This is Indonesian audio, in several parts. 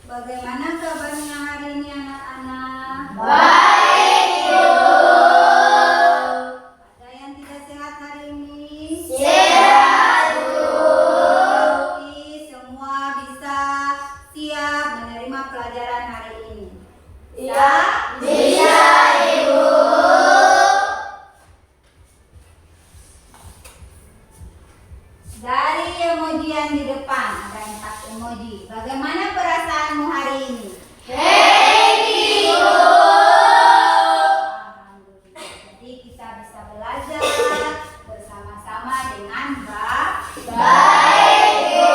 Bagaimana kabarnya hari ini anak-anak? Baik, Bu. Ada yang tidak sehat hari ini? Sehat, Bu. Oke, semua bisa siap menerima pelajaran hari ini? Ya, bisa, Ibu. Dari emoji yang di depan, ada 4 emoji. Bagaimana perasaanmu hari ini? Happy, Bu. Alhamdulillah. Jadi kita bisa belajar bersama-sama dengan Baik, Bu.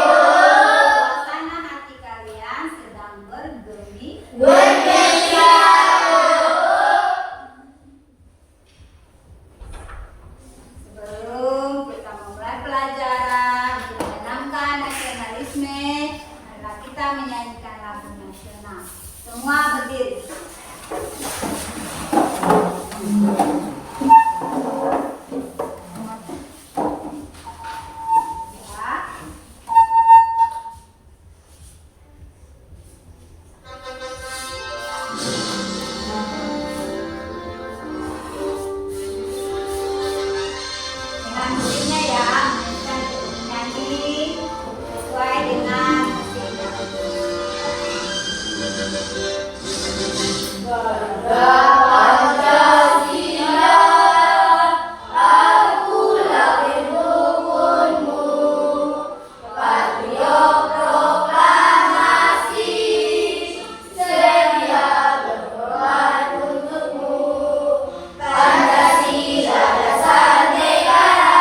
suasana hati kalian sedang bergembira. Bergembira, Sebelum kita memulai pelajaran untuk menanamkan nasionalisme, marilah kita menyanyikan lagu nasional. Semua berdiri. Ya. Dengan musiknya ya, menyanyikan nyanyi sesuai dengan musiknya. Pancasila, akulah pendukungmu, patriot proklamasi, sedia berkorban untukmu. Pancasila dasar negara,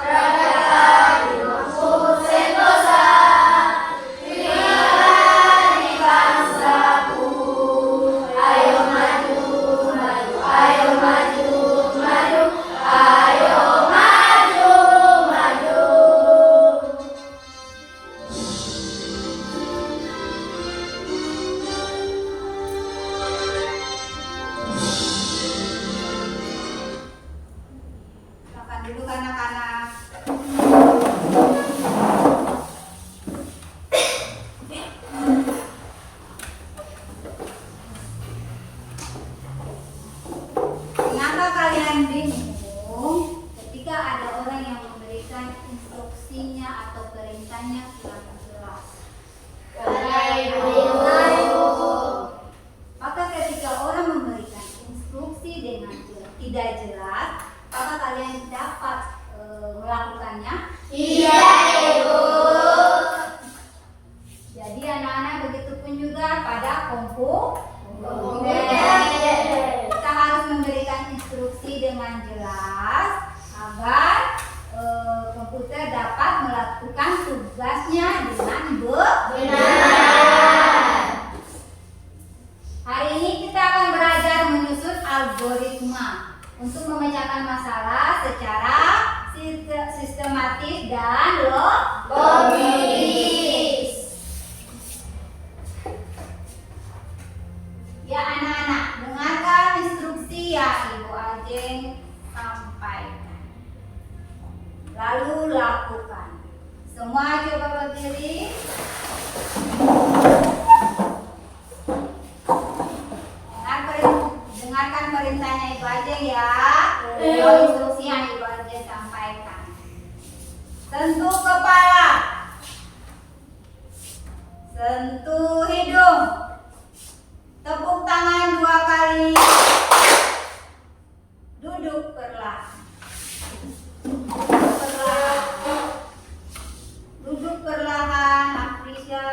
rakyat dimaksud sentosa, berilah di bangsaku. Ayo maju, maju, ayo maju, maju, ayo maju, maju. Silakan duduk anak-anak. Kenapa kalian bingung ketika ada orang yang memberikan instruksinya atau perintahnya kurang jelas? Karena Ibu. Maka ketika orang memberikan instruksi dengan tidak jelas, maka kalian dapat melakukannya. Iya, Ibu. Jadi anak-anak begitu pun juga pada komputer. Kita harus memberikan instruksi dengan jelas agar komputer dapat melakukan tugasnya dengan Benar. Hari ini kita akan belajar menyusun algoritma untuk memecahkan masalah secara sistematis dan Logis. Ya anak-anak, dengarkan instruksi yang Ibu Ajeng sampaikan. Lalu lakukan. Semua coba berdiri. Dengarkan perintahnya Ibu Ajeng ya. Instruksi yang Ibu Ajeng sampaikan. Sentuh kepala. Sentuh hidung. Tepuk tangan 2 kali. Duduk perlahan. Duduk perlahan, Afrisha.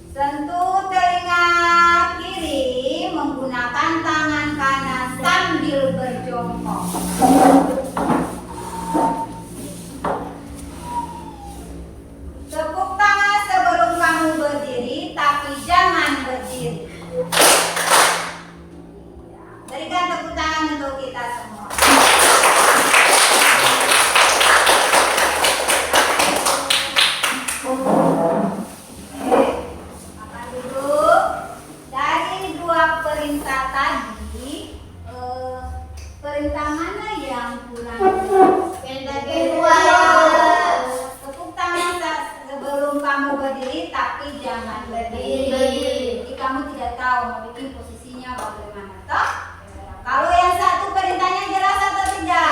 Sentuh telinga kiri menggunakan tangan kanan sambil berjongkok. Tepuk tangan sebelum kamu berdiri, tapi jangan berdiri. Berikan tepuk tangan untuk kita semua. Makan dulu. Dari 2 perintah tadi, perintah mana yang kurang? Perintah kedua. Tepuk tangan sebelum kamu berdiri, tapi jangan berdiri. Jadi kamu tidak tahu mau bikin posisinya bagaimana, toh? Kalau yang satu perintahnya jelas atau tidak?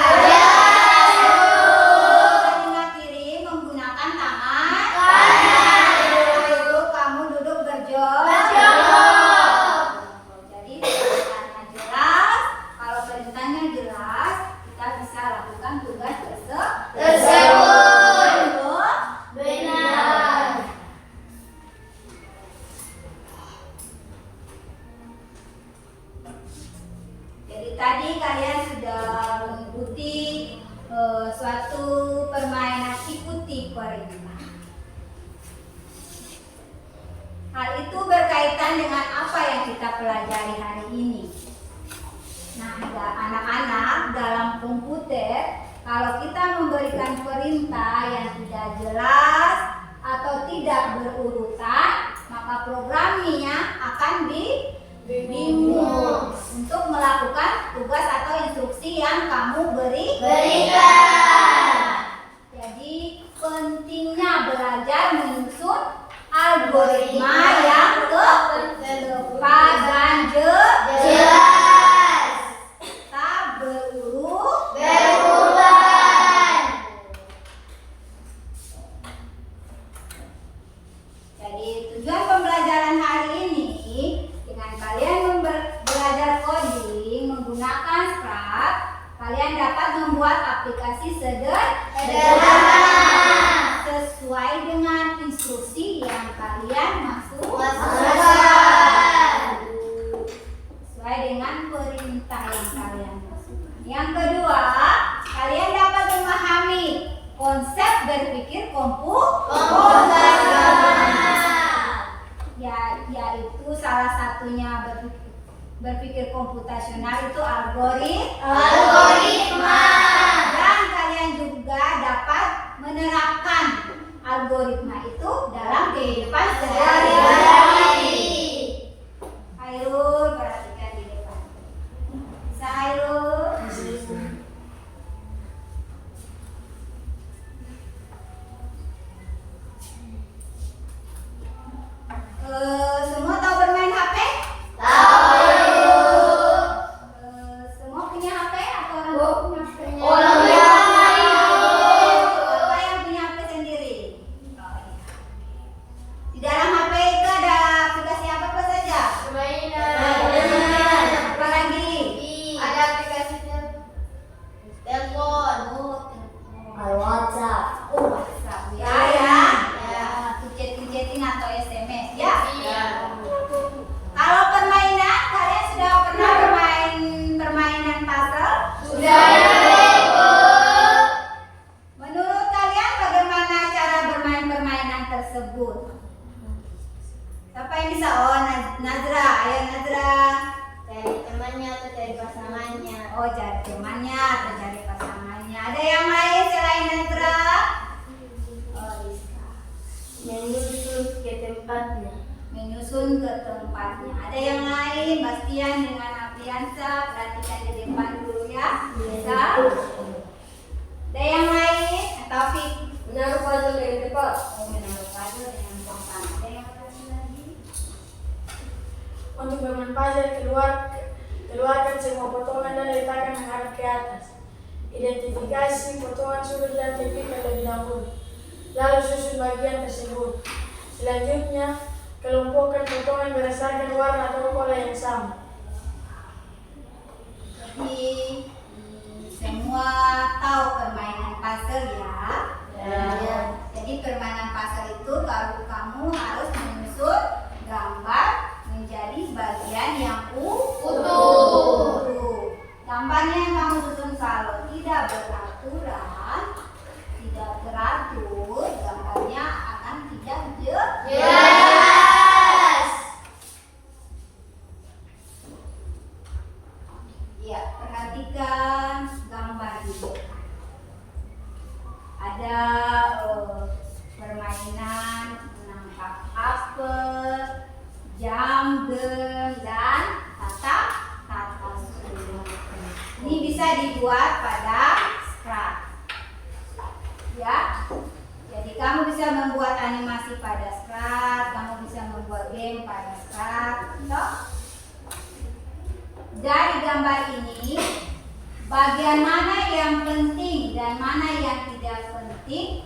Telinga kiri menggunakan tangan kanan. Itu kamu duduk berjongkok. Jadi perintahnya jelas. Kalau perintahnya jelas, kita bisa lakukan tugas tersebut. Benar. Jadi tadi kalian sudah mengikuti suatu permainan ikuti perintah. Hal itu berkaitan dengan apa yang kita pelajari hari ini. Nah, anak-anak, dalam komputer, kalau kita memberikan perintah yang tidak jelas atau tidak berurutan, maka programnya akan bingung untuk melakukan tugas atau instruksi yang kamu berikan. Jadi pentingnya belajar menyusun algoritma yang tepat dan Jelas. tak berurutan. Jadi tujuan pembelajaran hari ini dengan kalian belajar coding menggunakan Scratch, kalian dapat membuat aplikasi sederhana sesuai dengan instruksi yang kalian sesuai dengan perintah yang kalian masukkan. Yang kedua, kalian dapat memahami konsep berpikir yaitu salah satunya berpikir komputasional itu algoritma. Dan kalian juga dapat menerapkan algoritma itu dalam kehidupan sehari-hari. Hairul, perhatikan di depan. Bisa Hairul? Semua tahu bermain HP? Semua punya HP atau orang tua punya HP? Siapa yang punya HP sendiri? Oh, iya. Di dalam HP itu ada aplikasi apa saja? Apa lagi? Ada aplikasi telepon. WhatsApp. Oh, WhatsApp ya. Chatting atau SMS ya. Kalau permainan, kalian sudah pernah bermain permainan puzzle? Sudah. Menurut kalian bagaimana cara bermain permainan tersebut? Siapa yang bisa? Oh, Nazra. Ayo Nazra. Cari temannya atau cari pasangannya. Oh, cari temannya atau cari pasangannya. Ada yang lain selain Nazra? Oh, Rizka. Menyusun ke tempatnya. Menyusun ke tempatnya. Ada yang lain? Bastian dengan Apriansa. Perhatikan di depan dulu ya. Bisa. Ada yang lain? Taufik. Menaruh puzzle dengan tepat. Oh, menaruh puzzle dengan tempat. Ada yang lagi? Untuk bermain puzzle, keluarkan semua potongan dan letakkan menghadap ke atas. Identifikasi potongan sudut dan tipikal terlebih dahulu. lalu susun bagian tersebut. Selanjutnya, kelompokkan potongan berdasarkan warna atau pola yang sama. Jadi semua tahu permainan puzzle ya? Ya. Jadi permainan puzzle itu kalau kamu harus menyusun gambar menjadi bagian yang utuh. Gambarnya yang kamu susun kalau tidak beraturan, tidak teratur, gambarnya akan tidak Jelas. Ya, perhatikan gambar ini. Ada permainan menangkap apel, jambe, dan tata surya. Ini bisa dibuat pada skrat. Ya, jadi kamu bisa membuat animasi pada skrat, kamu bisa membuat game pada skrat. Toh? Dari gambar ini, bagian mana yang penting dan mana yang tidak penting,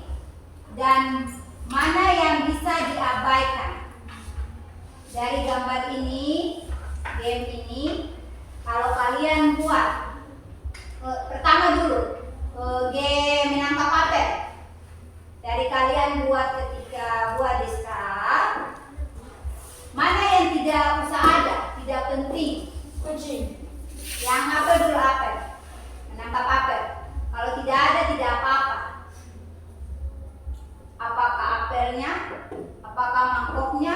dan mana yang bisa diabaikan. Dari gambar ini, game ini, kalau kalian buat pertama dulu game menangkap apel. Dari kalian buat ketika buat di skrat, mana yang tidak usah ada, tidak penting. Kucing. Yang apa dulu apel? Menangkap apel. Kalau tidak ada tidak apa-apa. Apakah apelnya? Apakah mangkoknya?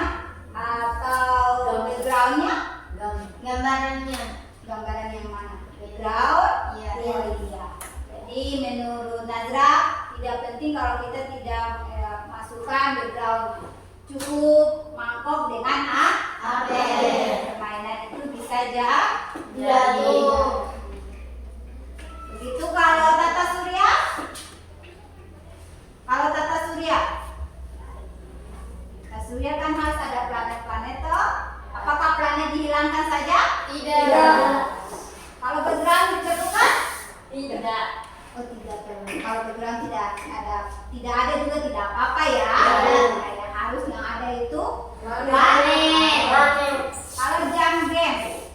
Atau backgroundnya? Gambarannya. Gambaran yang mana? Background? Iya. Oh iya. Jadi menurut Nazra tidak penting kalau kita tidak masukkan background. Cukup mangkok dengan apel. Permainan itu bisa Jadi. Begitu kalau tata surya? Kalau tata surya? Tata surya kan harus ada planet-planet toh. Apakah planet dihilangkan saja? Tidak. Kalau background diperlukan? Tidak. Oh tidak perlu. Kalau background tidak ada juga tidak apa-apa ya. Nah, yang harus yang ada itu planet. Kalau jam game,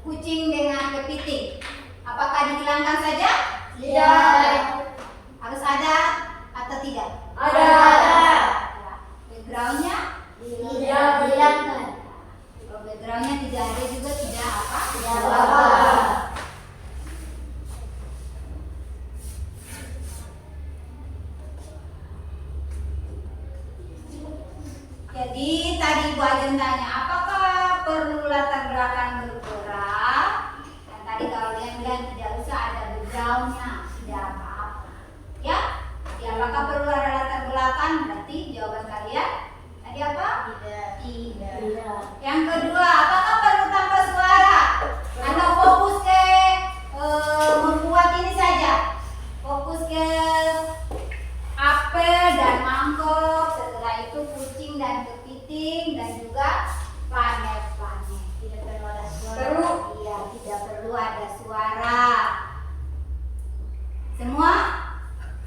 kucing dengan kepiting, apakah dihilangkan saja? Tidak. Harus ada atau tidak? Ada. Backgroundnya? Hilangkan. Kalau backgroundnya tidak ada juga tidak apa? Tidak apa-apa. Jadi tadi Bu Ajeng tanya, apakah perlu latar belakang bergerak? Dan tadi kalau kalian bilang tidak usah ada backgroundnya, tidak apa-apa. Ya? Jadi apakah perlu ada latar belakang? Berarti jawaban kalian tadi apa? Tidak. Yang kedua, apakah perlu tambah suara? Atau fokus ke membuat ini saja? Fokus ke apel dan mangkok, setelah itu kucing dan kepiting, dan juga planet-planet. Tidak perlu ada suara. Perlu. Iya, tidak perlu ada suara. Semua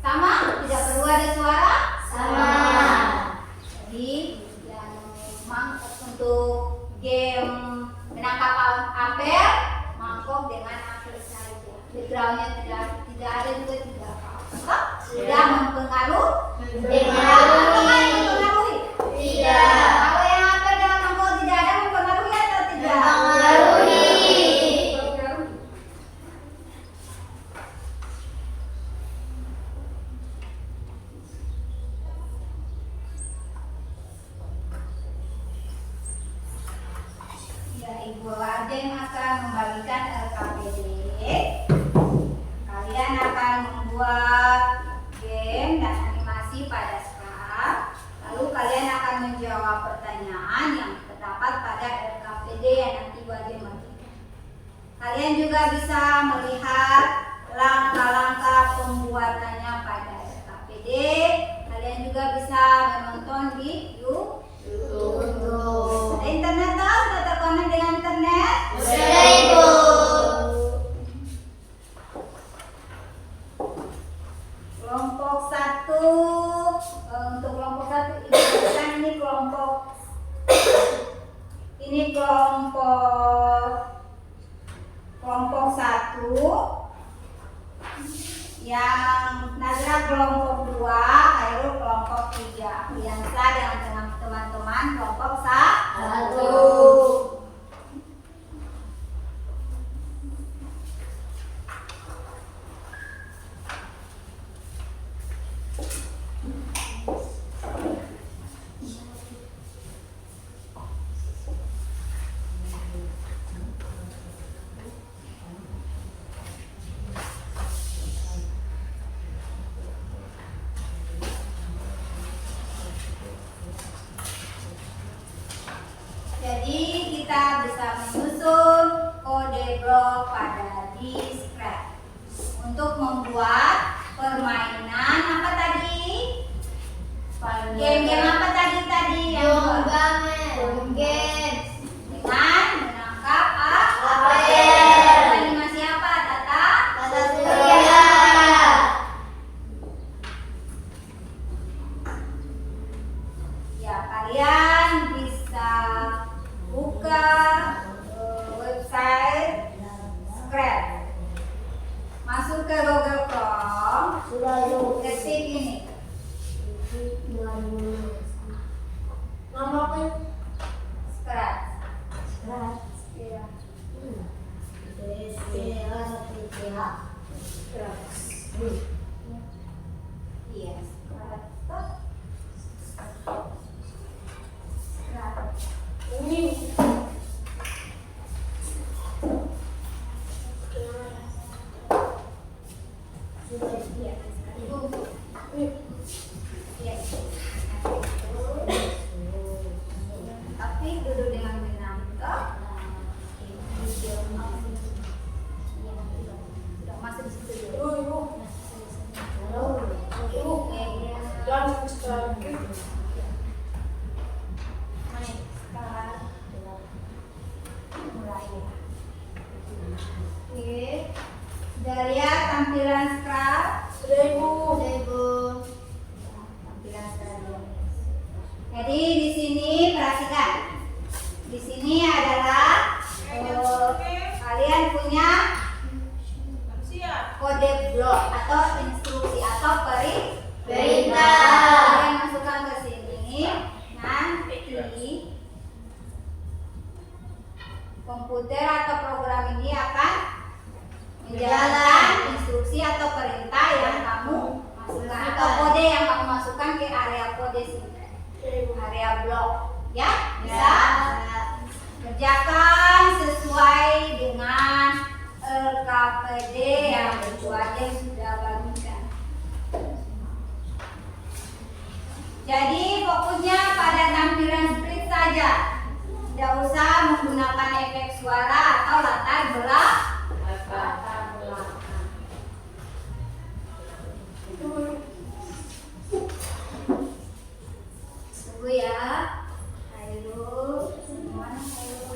sama? Tidak perlu ada suara? Sama. Jadi yang untuk game menangkap apel, mangkok dengan apel saja. Backgroundnya tidak ada juga tidak apa-apa. Tidak mempengaruhi. Tidak. Kalau yang apel dengan mangkok tidak ada mempengaruhi atau tidak? Mempengaruhi. Ya, Ibu Arjen akan membagikan LKPD. Kalian akan membuat game dan animasi pada skrat. Lalu kalian akan menjawab pertanyaan yang terdapat pada LKPD yang nanti Bu Arjen bagikan. Kalian juga bisa melihat langkah-langkah pembuatannya pada LKPD. Kalian juga bisa menonton di YouTube. Ada internet toh? Sudah terkonek dengan internet? Sudah, Ibu. Kelompok Ini kelompok 1, yang Nazra kelompok 2, Khairul kelompok 3. Biasa dengan teman-teman kelompok 1. Jadi kita bisa menyusun kode blok pada Describe untuk membuat permainan apa tadi? Game-game apa tadi yang Games. dengan menangkap Apel. animasi apa Tata? Tata Surya. Ya, kalian bisa buka website Scratch. Masuk ke Google Chrome, ketik ini. Nama apa? Scratch. Iya. Iya, Scratch. Scratch. Ini. Iya. Iya. Tapi duduk dengan benar. Sudah masuk di situ dulu. Ibu. Jangan sekarang. Mulai ya. Oke. Sudah lihat tampilan Scratch? Sudah Ibu. Tampilan Scratch. Jadi di sini perhatikan. Di sini adalah kalian punya kode blok atau instruksi atau Perintah. Kalian masukkan ke sini. Nanti komputer atau program ini akan menjalankan instruksi atau perintah yang kamu masukkan atau kode yang kamu masukkan ke area kode sini, area blok, ya bisa. Kerjakan sesuai dengan LKPD yang itu aja yang sudah bagikan. Jadi fokusnya pada tampilan split saja. Tidak usah menggunakan efek suara atau latar belakang. Tunggu ya. Ayo, mana ayo.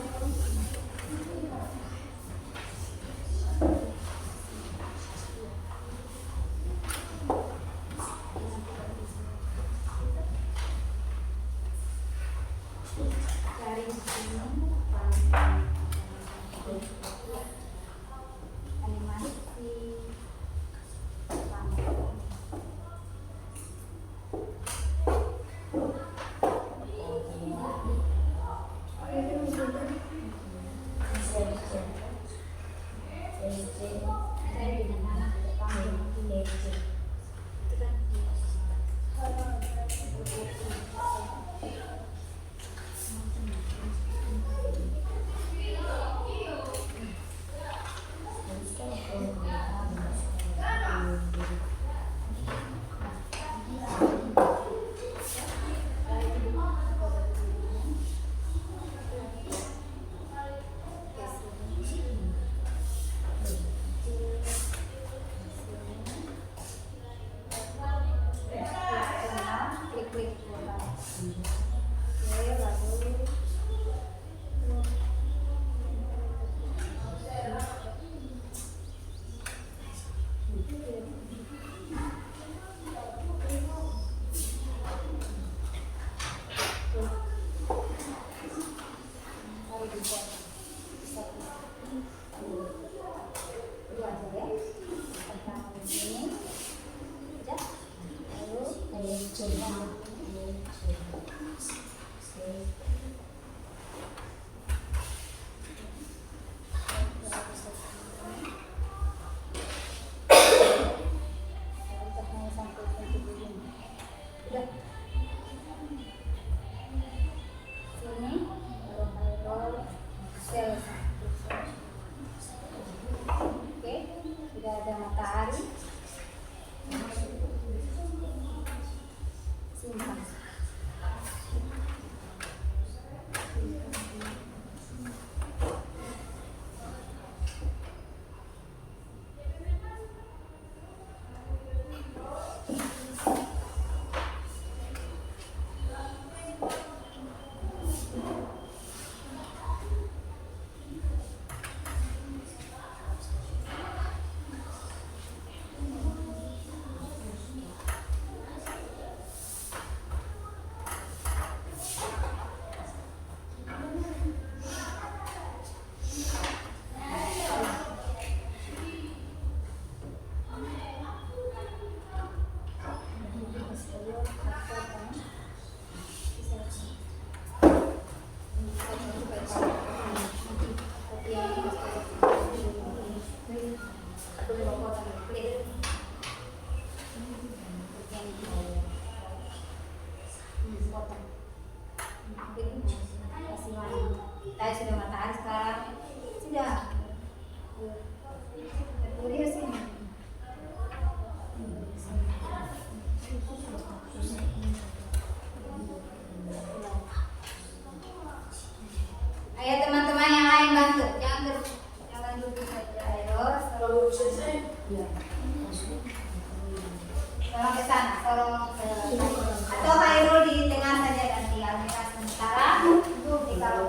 Cari di sini. Animasi. Kita sudah matahari sekarang. Sudah. Boleh sini. Ayo teman-teman yang lain bantu. Jangan duduk saja. Ayo, Kalau selesai, tolong ke sana, tolong ke atau Khairul di tengah saja ganti Almira sementara duduk di kalau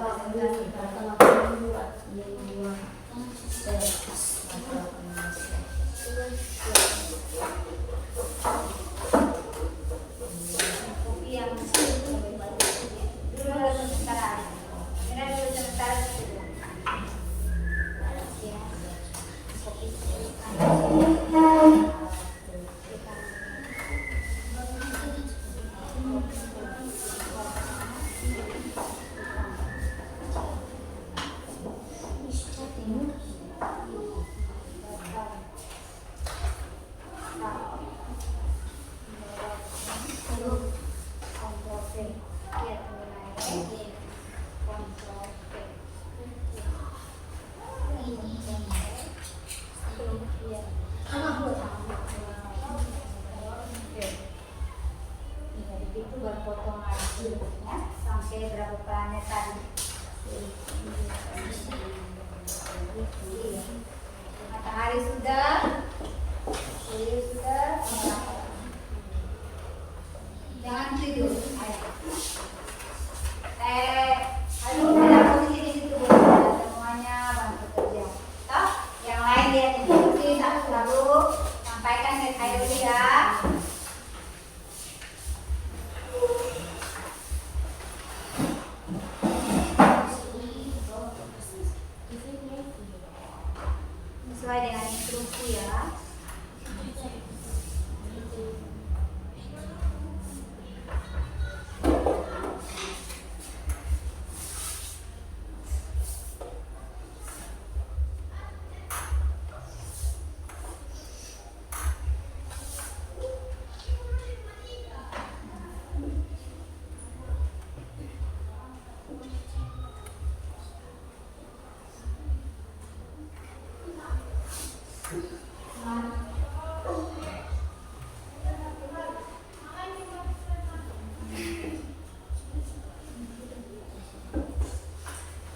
kopi yang dulu sementara. Mira dulu sementara dulu. Ya. Kopi. Itu berpotong lagi ya sampai berapa planet tadi. Matahari sudah, surya sudah. Jangan tidur. Ayo ada posisi di situ semuanya bantu kerja. Toh, yang lain lihat instruksi satu-satu sampaikan ke Khairul ya. Sesuai dengan instruksi ya.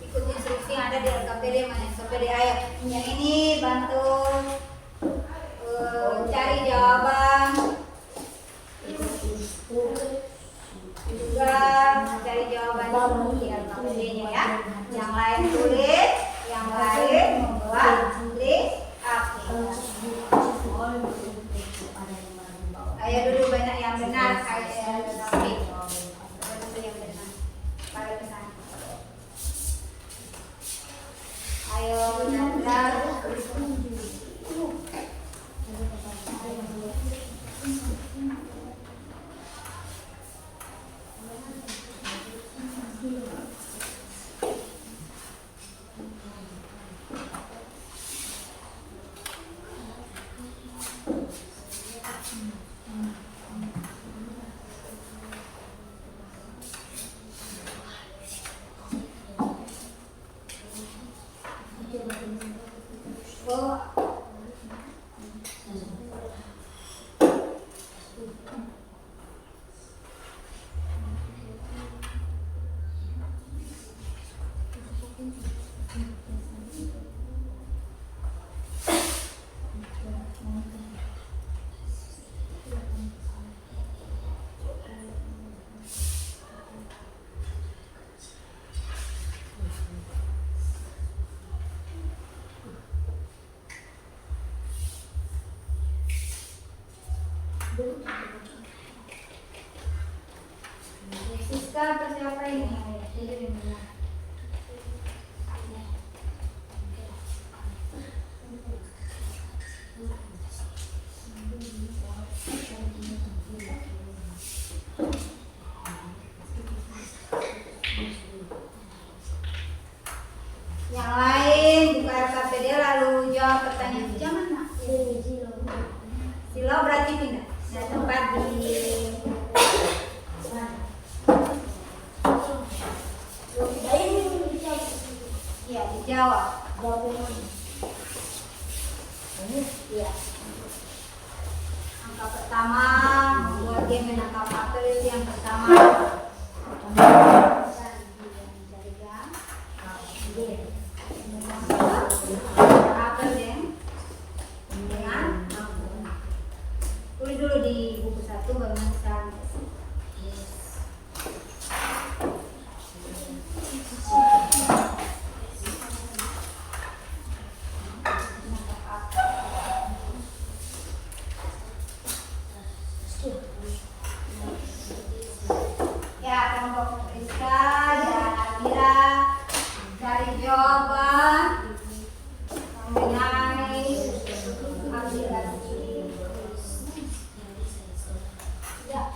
Ikut instruksi yang ada di LKPD mana LKPD ayo. Yang ini bantu cari jawaban. Juga cari jawaban di LKPD-nya ya. Yang lain tulis, yang lain membuat list aktif. Ayo dulu banyak yang benar kayak tapi dulu yang benar. Balik ke sana. Ayo benar-benar Rizka atau siapa ini? Yang lain buka RKPD lalu jawab pertanyaan. Jangan nak. Silo berarti pindah. Nah, tempat di ya dijawab. Ya. Angka pertama membuat game menangkap apel itu yang pertama. Apel dengan tulis dulu di buku 1 baru nanti sekarang. Ya, kelompok Rizka dan Amira dari jawaban mengenai aplikasi. Ya.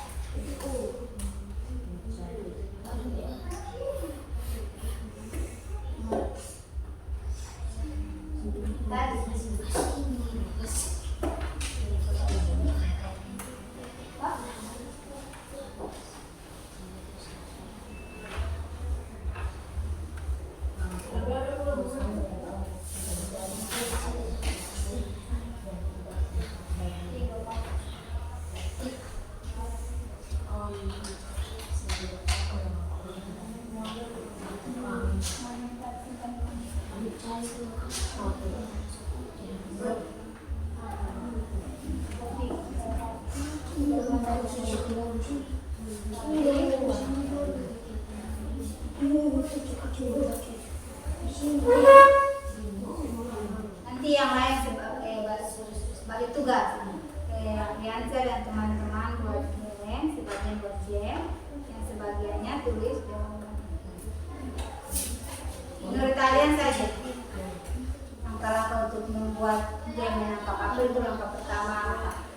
Nanti yang lain sebagai tugas. Rianza dan teman-teman buat game, sebagian buat game, yang sebagiannya tulis jawaban. Menurut kalian saja, langkah-langkah untuk membuat game menangkap apel itu langkah pertama apa?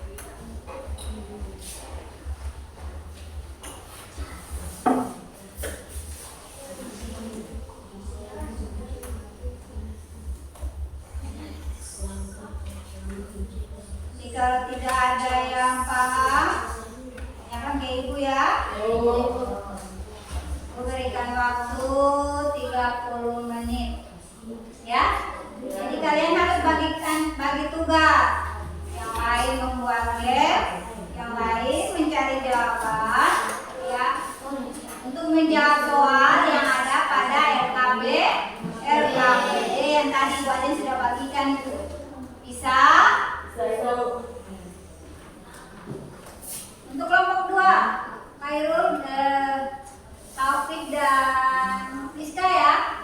Kalau tidak ada yang paham, tanyakan ke ibu ya. Berikan waktu 30 menit. Ya. Jadi kalian harus bagi tugas. Yang lain membuat game, yang lain mencari jawaban. Ya. Untuk menjawab soal yang ada pada RKPD yang tadi Bu Aden sudah bagikan itu. Bisa? Untuk kelompok 2, Khairul, Taufik dan Rizka ya.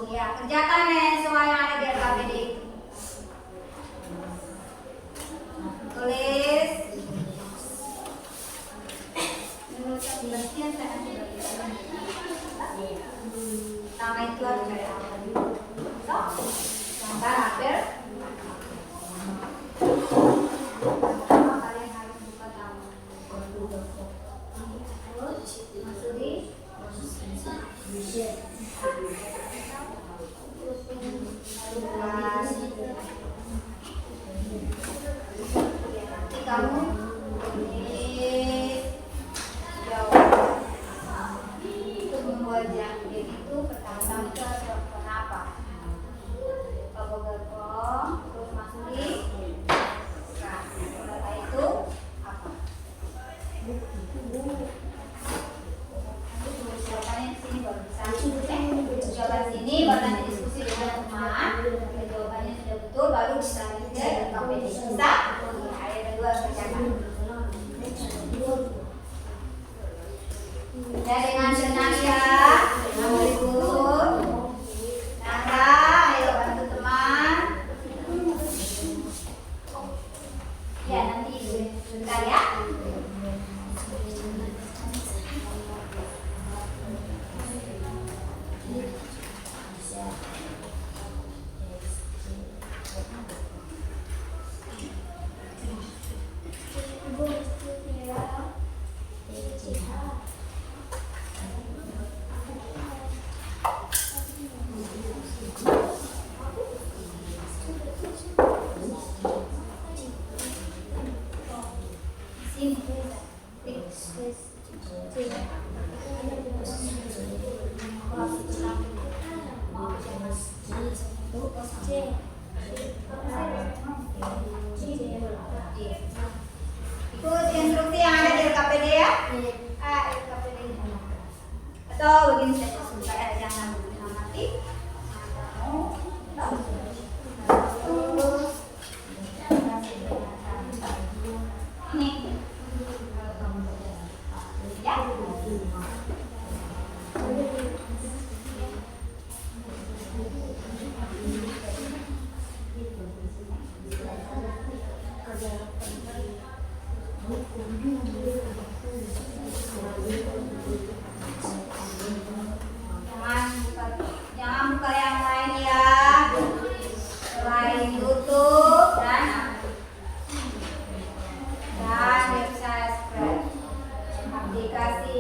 Ya, kerjakan soal yang ada di RKPD itu. Tulis. Menurut kebersihan saya nanti bagikan. Sama itu harus ada apa dulu. Gambar apel. Pertama kalian harus buka tamu. Terus masuk nanti kamu jawab untuk membuat game itu pertama-tama itu harus lakukan apa? Gerkom, terus masukin data itu apa? Jawabannya di sini baru bisa jawaban sini baru nanti diskusi dengan teman. Jawabannya sudah betul baru bisa ke KPD. Bisa? Ayat kedua kerjakan. Ya dengan tenang ya, dengan berikut. Nanda, ayo bantu teman. Ya nanti sebentar ya. So begini saja supaya jangan mati. Ini. Ya. Jangan buka yang lain ya. Selain YouTube dan website spread aplikasi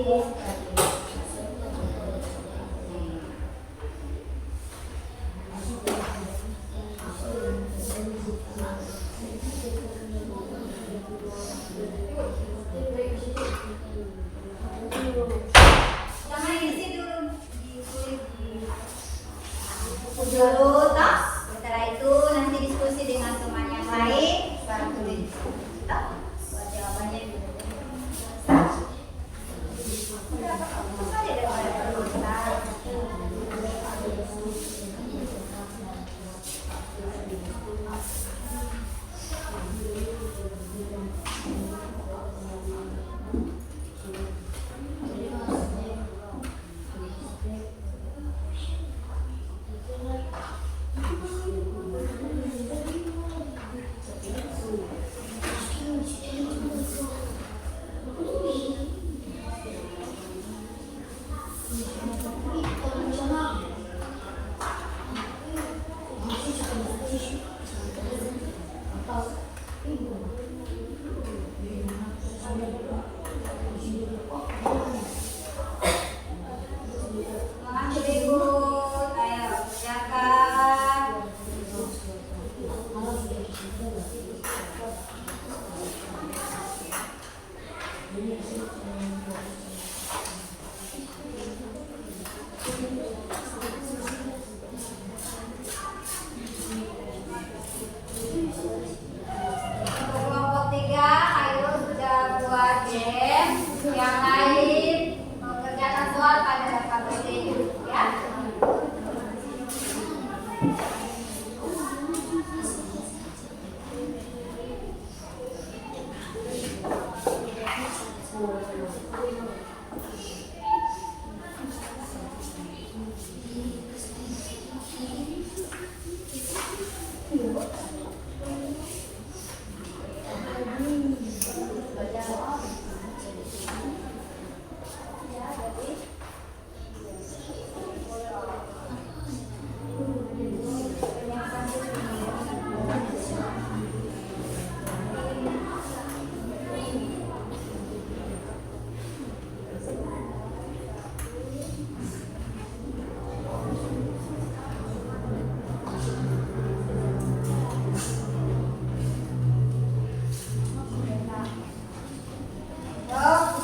jangan isi dulu ditulis dulu toh. Setelah itu nanti diskusi dengan teman yang lain baru tulis toh buat jawabannya dulu. Kelompok 3, ayo sudah buat game. Yang lain mengerjakan soal pada KBD ya.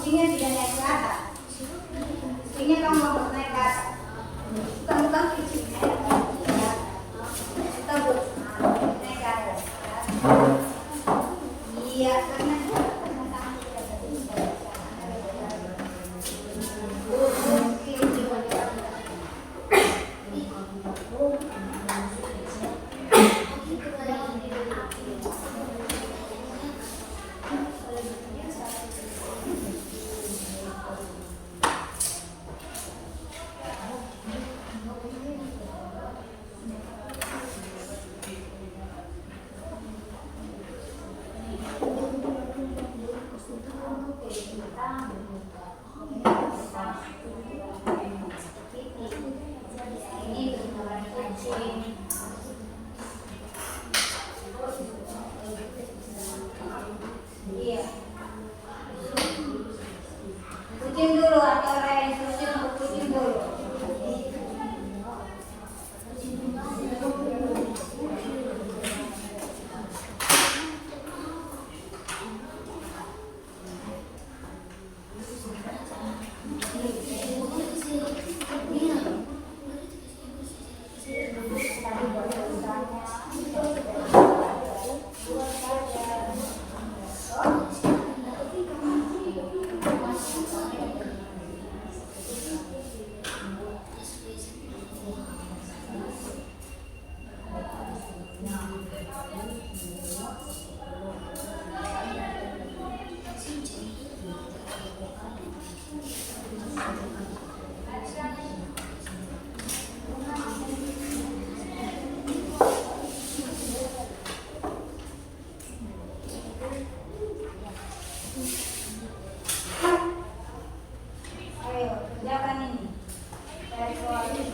Kucingnya tidak naik ke atas. Kucingnya kamu harus naik ke atas. Bukan kucingnya. Kita buat naik ke atas. Iya, karena iya. Kucing dulu atau orang yang instruksi untuk kucing dulu. Ayo, kerjakan ini. Cari soal ini.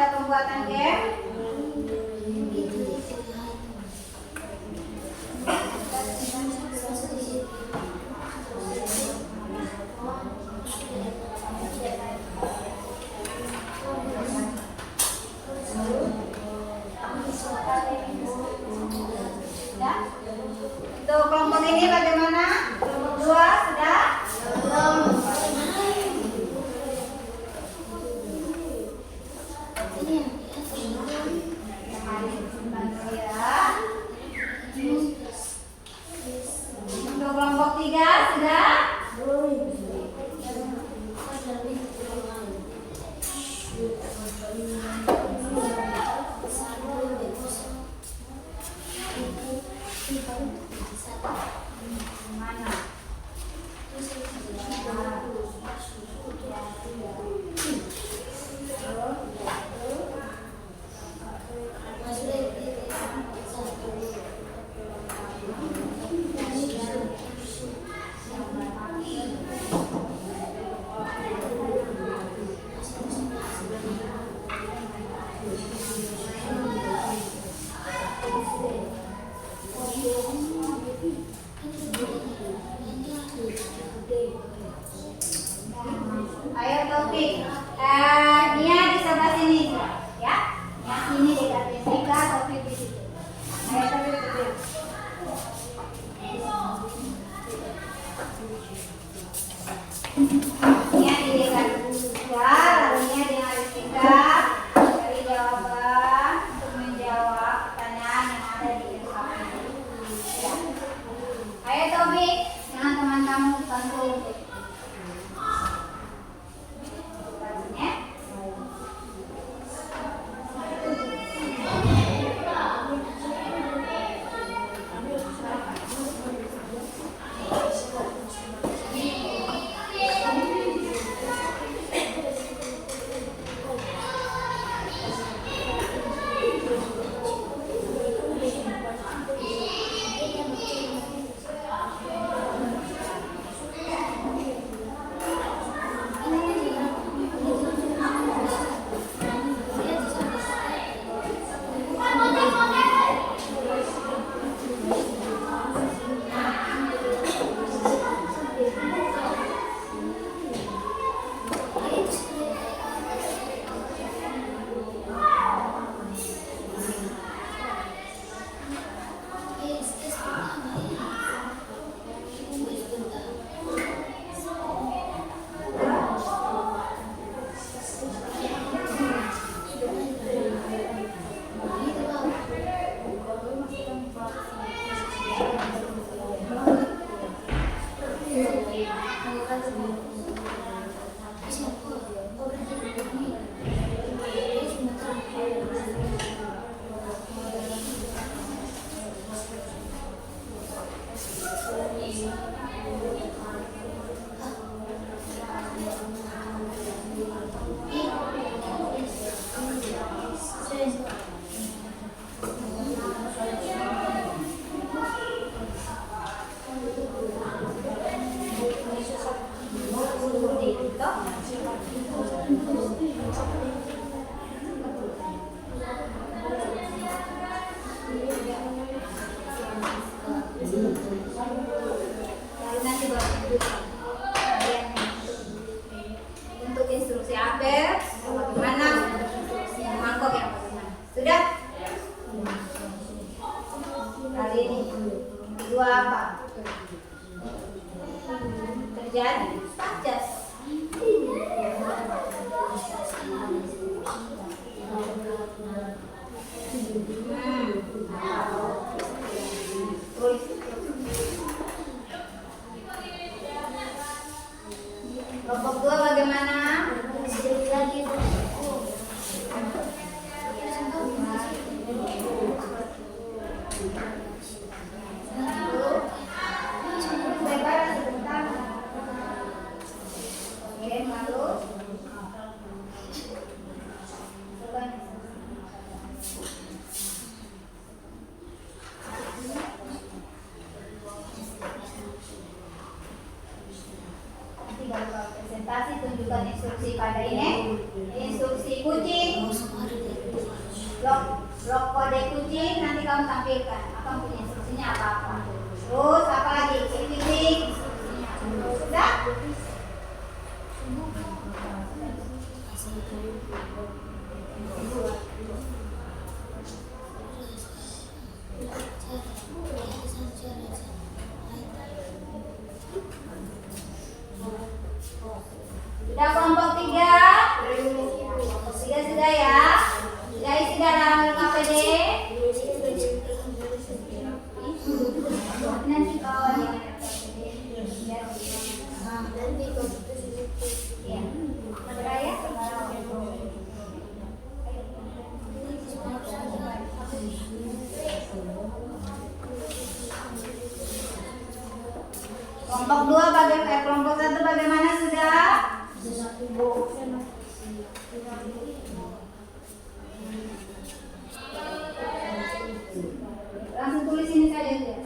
Pembuatan game. Untuk kelompok ini bagaimana? Kelompok 2 sudah? Untuk kelompok 3 sudah? Mana? sini ya. Yang ini dekatin Rika, tapi di situ. Ayo tapi berdiri. Ini didekat dua, lalunya dengan Rika dari jawaban untuk menjawab pertanyaan yang ada di SKP. Ya. Ayo Tobi, dengan teman kamu bantu. Untuk instruksi apel, bagaimana mangkok yang bagaimana. Sudah? Kali ini dua apa? Terjadi pajas. Tulis. Kelompok dua bagaimana? Sedikit lagi. Lebar sebentar. Oke, lalu presentasi, tunjukkan instruksi pada ini. Instruksi kucing, blok kode kucing, nanti kamu tampilkan. Akan punya instruksinya apa-apa. Terus apa lagi? Kepiting. Sudah? Sudah kelompok tiga? Tiga sudah ya? Sudah isi dalam KPD? Nanti kawan yang ada KPD. Ya. Sudah ya? Kelompok dua bagaimana? Kelompok satu bagaimana sudah? Langsung tulis ini saja ya.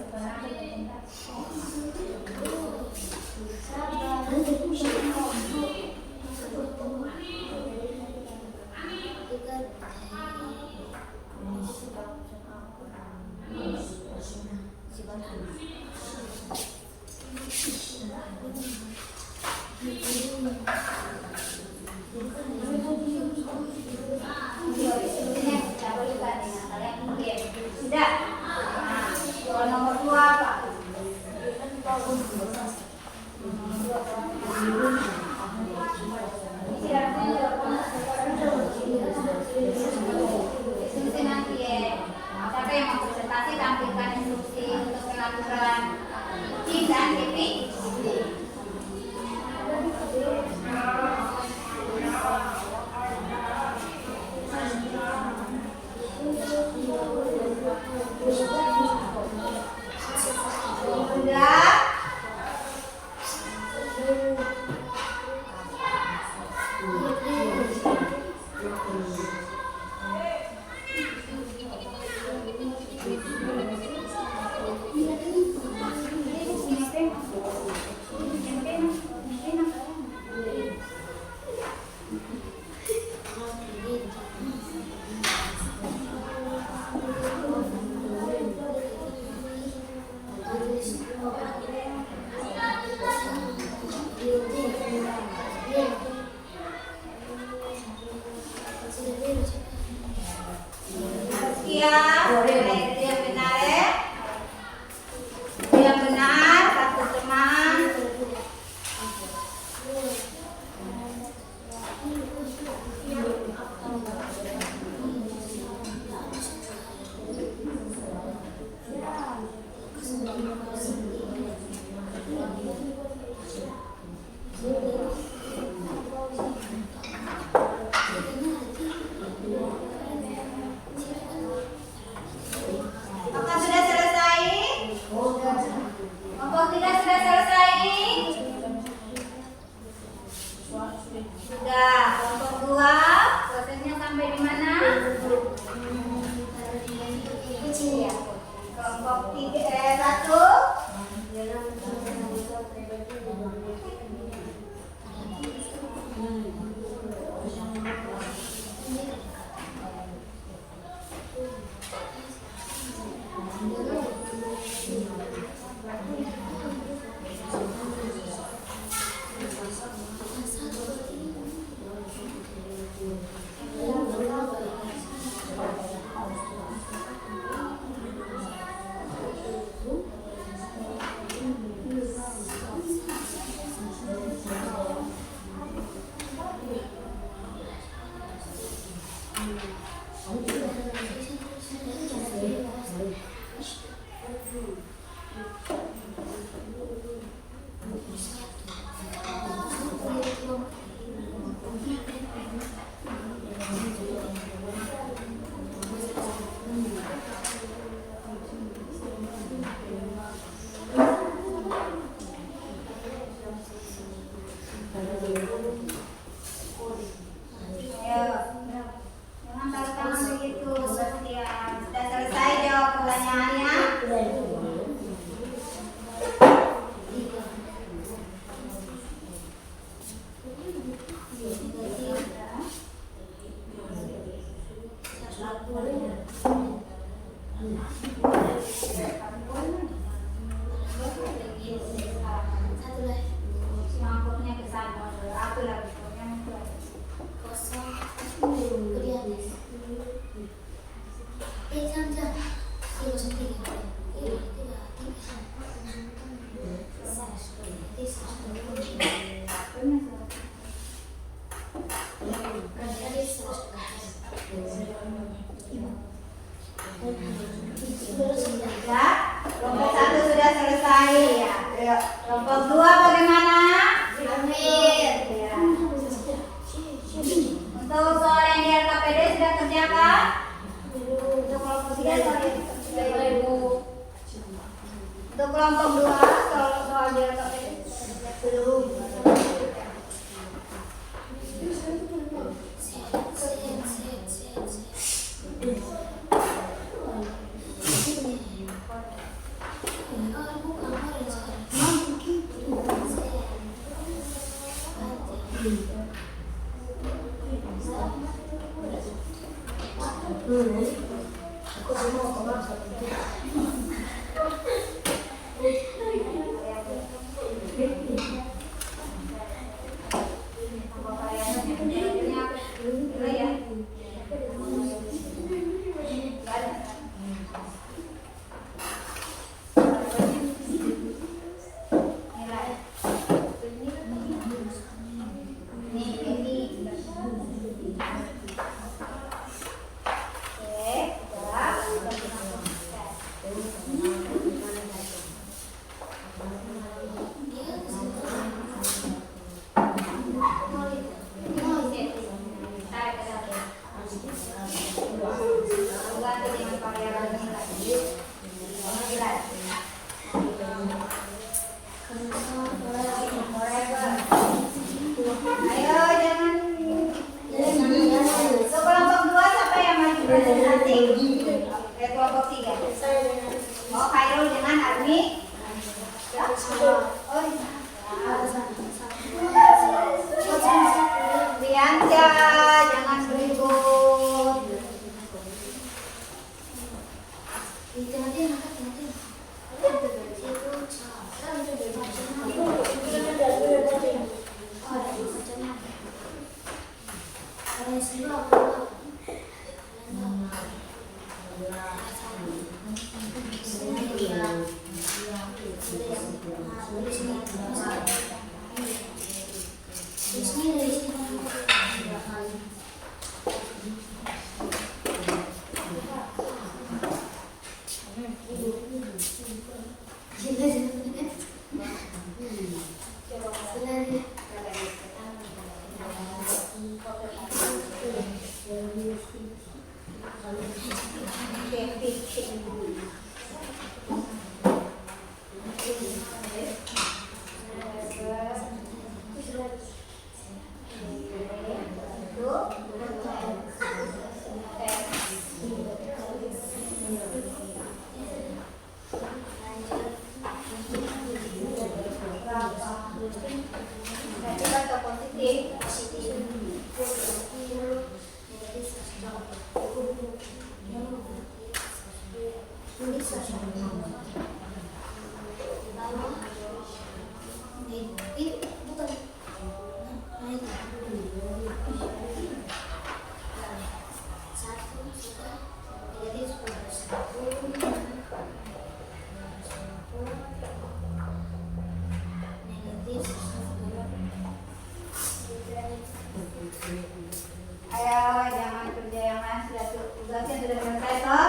siap. Itu yang benar ya. Itu yang benar, satu teman. Apakah sudah selesai? Kelompok 3 sudah selesai? Sudah. Kelompok 2 prosesnya sampai di mana? Ya. Kelompok 1 Jangan taruh tangan begitu, Sebastian. Sudah selesai jawab pertanyaannya? Mangkuknya ke sana. Aku lagi. Ya, kelompok 1 sudah selesai ya. Kelompok 2 bagaimana? Amin. Ya. Untuk soal yang di LKPD sudah kerjakan? Untuk kelompok 3 sudah Ibu. Untuk kelompok 2 soal di LKPD belum. Kelompok 3. Oh, Khairul dengan Armi. Bianca, jangan beribut. Ayo, jangan kerja yang lain, tugasnya sudah selesai toh?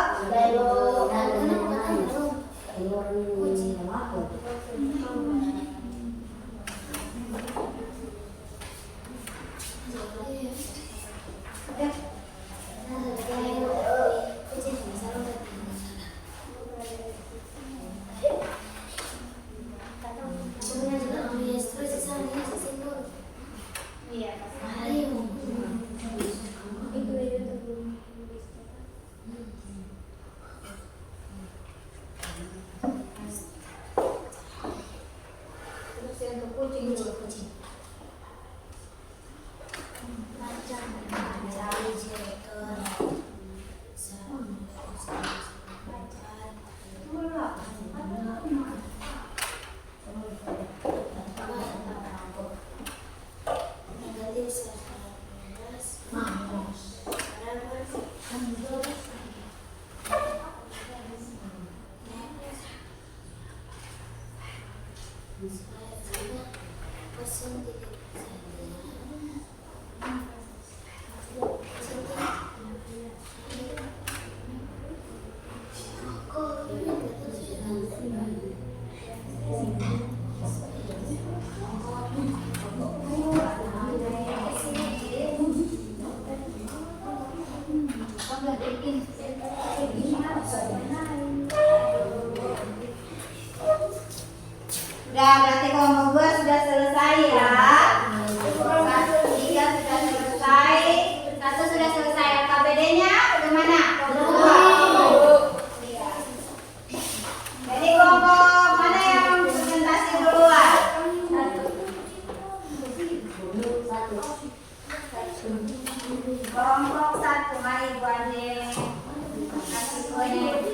Udah, berarti kelompok 2 sudah selesai ya. 1, 3 sudah selesai. 1 sudah selesai. KBD-nya bagaimana? Iya. Jadi kelompok mana yang presentasi duluan? Kelompok 1, mari Bu Ade. Kasih kode.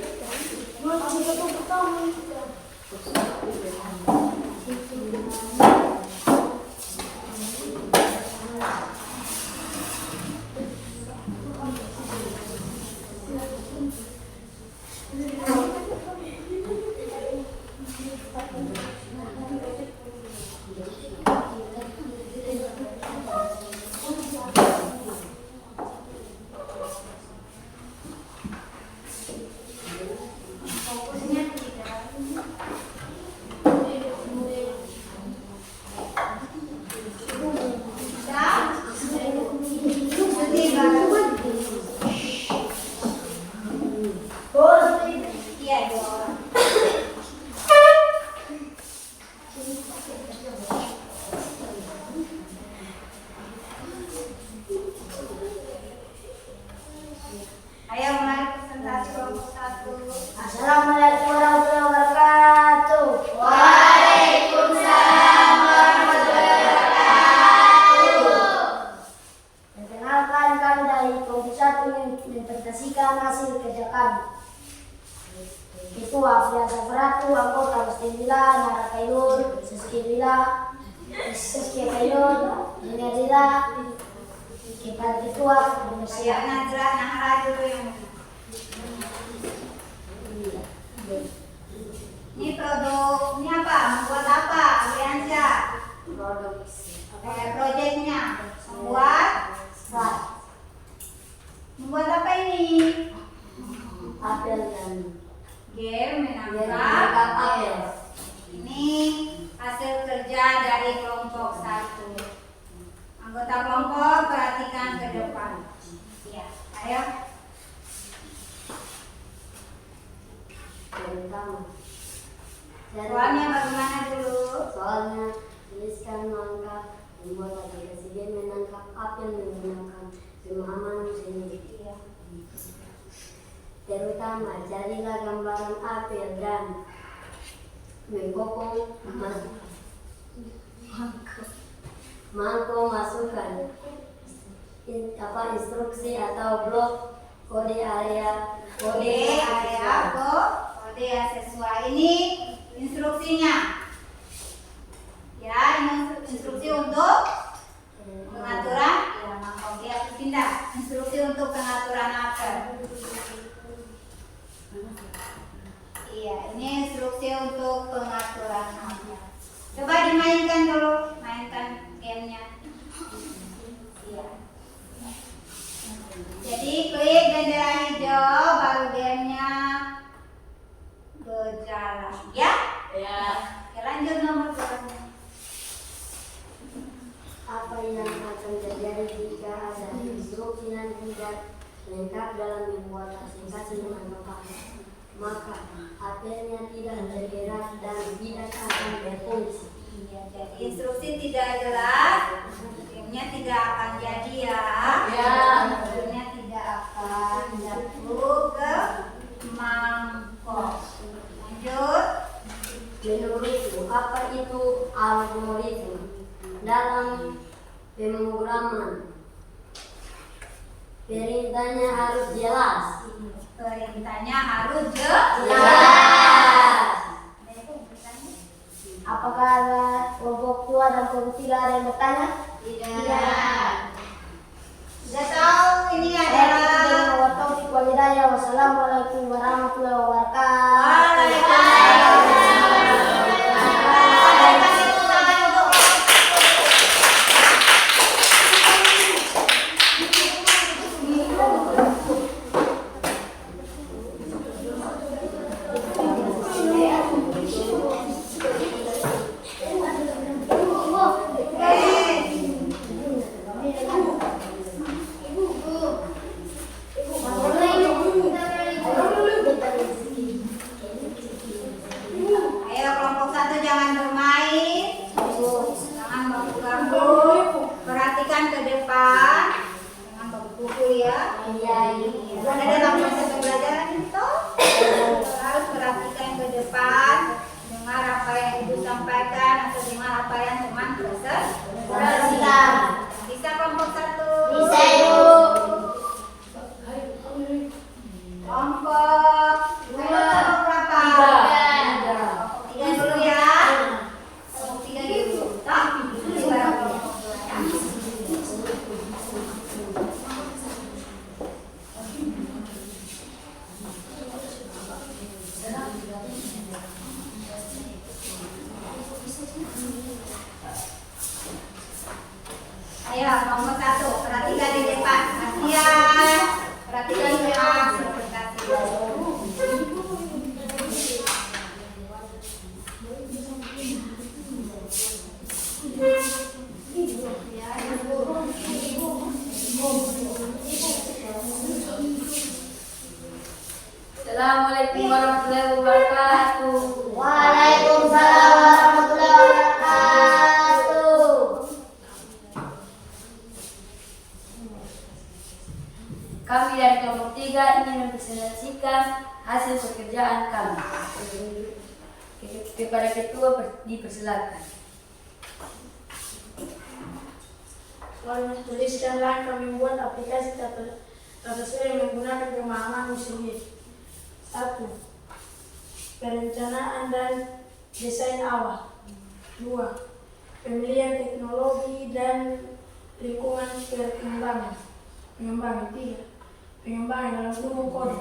Ayo mulai presentasi kelompok 1. Assalamualaikum warahmatullahi wabarakatuh. Waalaikumsalam warahmatullahi wabarakatuh. Perkenalkan, kami dari kelompok 1 mempresentasikan hasil kerja kami. Ketua Afrian Safaratu, anggota Mustendila, Nara Kailur, Saskia Kailur, Nina Kepala Ketua, Siap Najla, Nahra dulu yang Ini produk, ini apa? Membuat apa? Aliansyah? Proyeknya membuat apa ini? Apel dan Game menangkap menangkap apel. Ini hasil kerja dari kelompok 1. Anggota kelompok perhatikan ke depan. Ya, ayo. pertama. Soalnya bagaimana dulu? Soalnya tuliskan langkah membuat aplikasi game menangkap apel menggunakan pemahaman sendiri. Iya. Terutama carilah gambaran apel dan mengkopong mangkok masukkan instruksi atau blok kode area Kode ya sesuai. Ini instruksinya. Ya, ini instruksi untuk pengaturan. Ya, mangkok dia harus pindah. Instruksi untuk pengaturan apel. Iya, ini instruksi untuk pengaturan apel. Coba dimainkan dulu, mainkan gamenya. Iya. Jadi klik bendera hijau, baru gamenya berjalan. Ya? Ya. Oke, lanjut nomor 2. apa yang akan terjadi jika ada instruksi yang tidak lengkap dalam membuat aplikasi menangkap apel. Maka apelnya tidak tergerak dan tidak akan berfungsi. Iya, jadi instruksi tidak jelas, gamenya tidak akan jadi ya. Ya. Gamenya tidak akan jatuh ke mangkok. Lanjut. Menurutku, apa itu algoritma dalam pemrograman? Perintahnya harus jelas. Perintahnya harus jelas. Apakah ada kelompok 2 dan kelompok 3 ada yang bertanya? Tidak. Sudah tahu ini adalah Wassalamualaikum warahmatullahi wabarakatuh. Ayo kelompok 1 jangan bermain, jangan ganggu, perhatikan ke depan, jangan bawa buku ya. Ada dalam proses pembelajaran itu harus perhatikan ke depan, dengar apa yang ibu sampaikan atau dengar apa yang teman presentasikan. Bisa kelompok 1? Bisa, Ibu. Kelompok 2 kelompok berapa? 3 dulu ya. Kelompok 3 dulu. Toh, ini baru kelompok 2 ya. Ayo, kelompok 1, perhatikan di depan. Kasihan. Perhatikan memang presentasi. Assalamualaikum warahmatullahi wabarakatuh. Waalaikumsalam warahmatullahi wabarakatuh. Kami dari kelompok 3 ingin mempresentasikan hasil pekerjaan kami. Kepada ketua dipersilakan. Tuliskan langkah membuat aplikasi tata surya menggunakan pemahaman sendiri. 1. Perencanaan dan desain awal. 2. Pemilihan teknologi dan lingkungan pengembangan. 3. pengembangan dalam tubuh kode.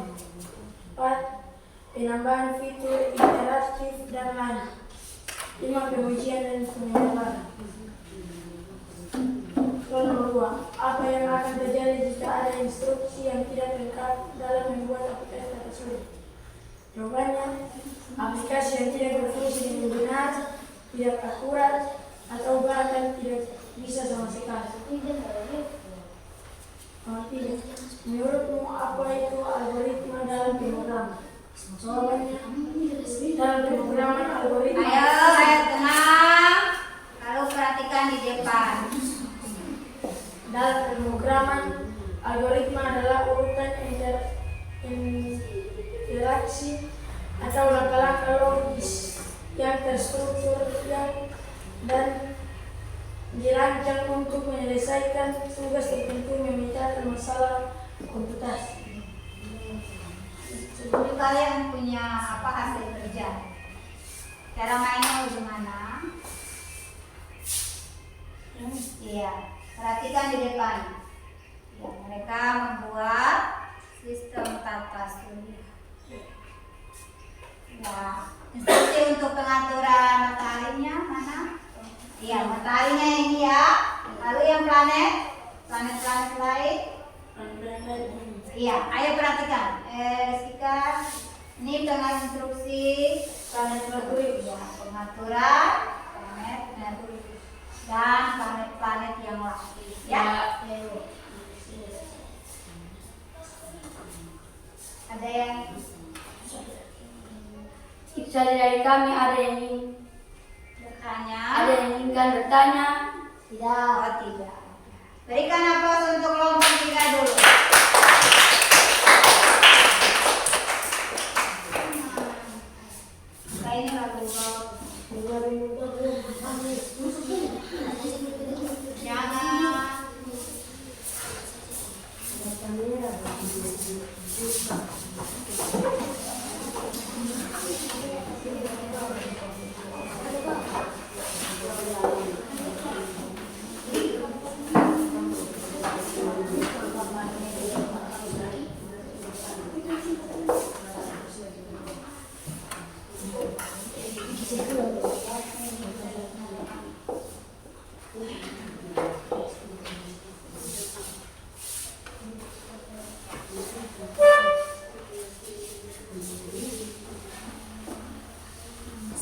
4. Penambahan fitur interaktif dan lain. 5. Pengujian dan penyebaran. Soal nomor 2. Apa yang akan terjadi jika ada instruksi yang tidak lengkap dalam membuat aplikasi tersebut? Jawabannya, aplikasi yang tidak berfungsi dengan benar, tidak akurat, atau bahkan tidak bisa sama sekali. Nomor 3. Menurutmu apa itu algoritma dalam pemrograman? Jawabannya, dalam pemrograman algoritma. Ayo tenang. Lalu perhatikan di depan. Dalam pemrograman, algoritma adalah urutan interaksi atau langkah-langkah logis yang terstruktur dan dirancang untuk menyelesaikan tugas tertentu memecahkan masalah komputasi. Sebelum kalian punya hasil kerja, cara mainnya bagaimana? Iya, perhatikan di depan. Ya, mereka membuat sistem tata surya. Ya, instruksi untuk pengaturan mataharinya mana? Iya, mataharinya ini ya. Lalu yang planet lain. Iya, ayo perhatikan. Rizka, ini dengan instruksi planet Merkuri. Ya, pengaturan planet Merkuri dan planet-planet yang lain. Ya. Ada yang Dari kami ada yang ingin bertanya? Ada yang inginkan bertanya? Tidak. Oh, tidak. Berikan aplaus untuk kelompok 3 dulu. Ini lagu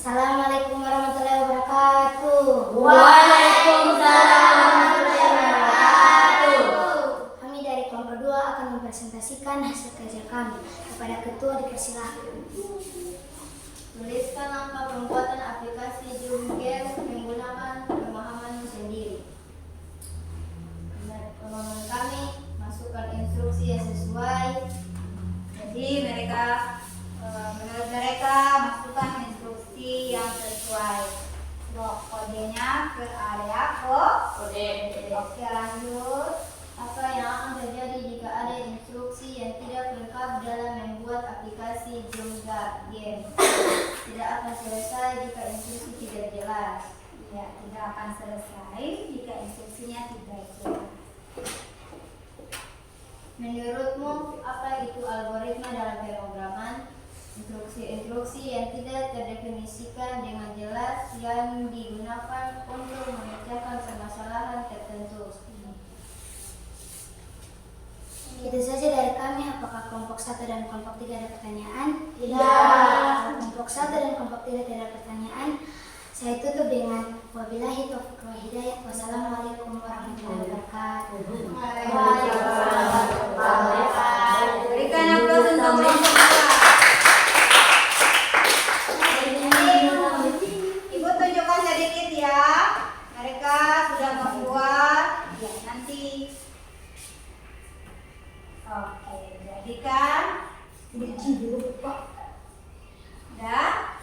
Assalamualaikum warahmatullahi wabarakatuh. Waalaikumsalam warahmatullahi wabarakatuh. Kami dari kelompok 2 akan mempresentasikan hasil kerja kami. Kepada ketua dipersilahkan. Tuliskan langkah pembuatan aplikasi Zoom Game menggunakan pemahaman sendiri. Menurut pemahaman kami, masukkan instruksi yang sesuai. Jadi menurut mereka masukkan instruksi yang sesuai. Kodenya ke area kode. Oke, lanjut. Apa yang akan terjadi jika ada instruksi yang tidak lengkap dalam membuat aplikasi Zoom Game? Tidak akan selesai jika instruksi tidak jelas. Ya, tidak akan selesai jika instruksinya tidak jelas. Menurutmu, apa itu algoritma dalam pemrograman? Instruksi-instruksi yang tidak terdefinisikan dengan jelas yang digunakan untuk memecahkan permasalahan tertentu. Itu saja dari kami. Apakah kelompok 1 dan kelompok 3 ada pertanyaan? Tidak. Kelompok 1 dan kelompok 3 tidak ada pertanyaan. Saya tutup dengan wabillahi taufiq wal hidayah. Wassalamualaikum warahmatullahi wabarakatuh. Berikan aplaus untuk kelompok 2. Ibu tunjukkan sedikit ya. Mereka sudah membuat. Ya, nanti. Oke, jadikan. Dah.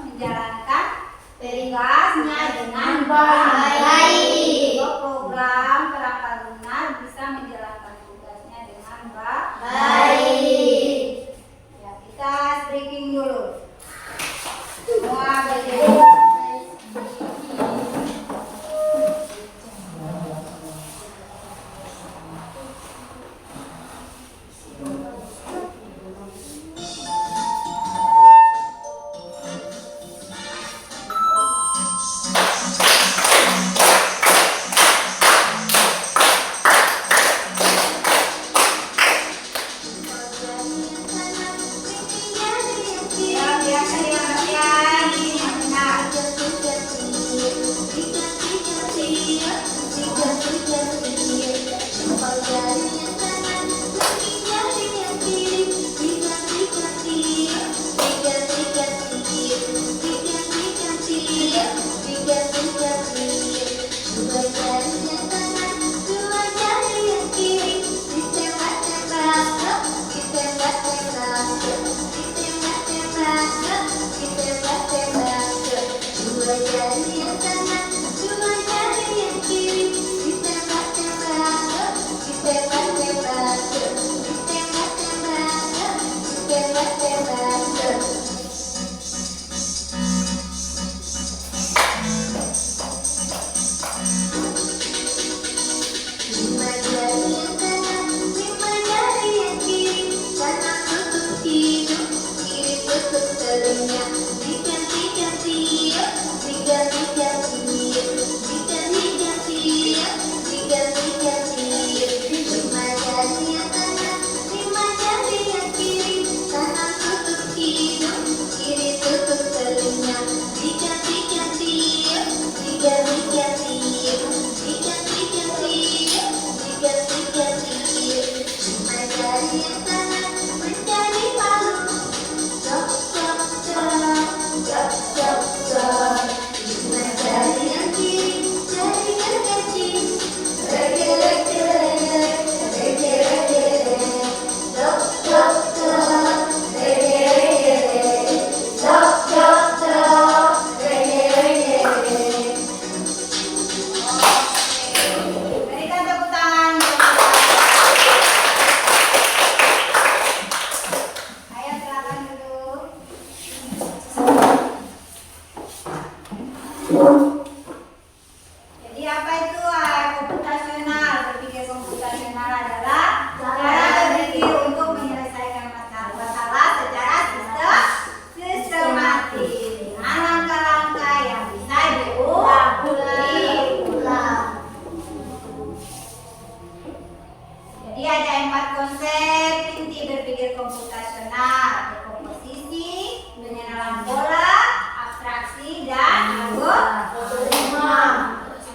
menjalankan tugasnya dengan baik. Sebuah program perangkat lunak bisa menjalankan tugasnya dengan Baik. Ya, kita breaking dulu. Semua berdiri. Berikan tepuk tangan. Ayo silakan duduk. Jadi apa itu komputasional? Berpikir komputasional adalah cara berpikir untuk menyelesaikan masalah secara sistematis dengan langkah-langkah yang bisa diulang. Jadi ada 4 konsep inti berpikir komputasional: dekomposisi, pengenalan pola, abstraksi, dan algoritma.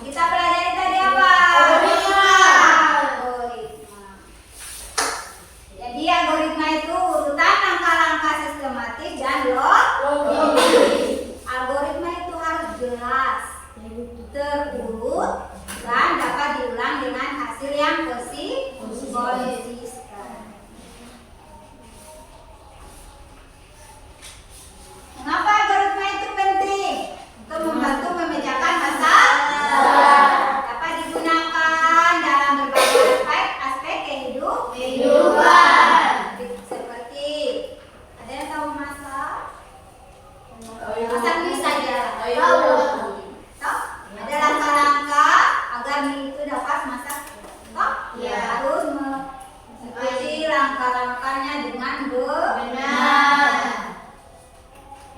Kita pelajari tadi apa? Algoritma. Jadi algoritma itu urutan langkah-langkah sistematis dan logis. Algoritma itu harus jelas, terurut, dan dapat diulang dengan hasil yang konsisten. Mengapa algoritma itu penting? Untuk membantu memecahkan masalah. Dapat digunakan dalam berbagai aspek kehidupan. Seperti, ada yang tahu masak? Masak bisa aja. Tahu? Ada langkah-langkah agar mie itu dapat masak. Harus mengikuti langkah-langkahnya dengan benar.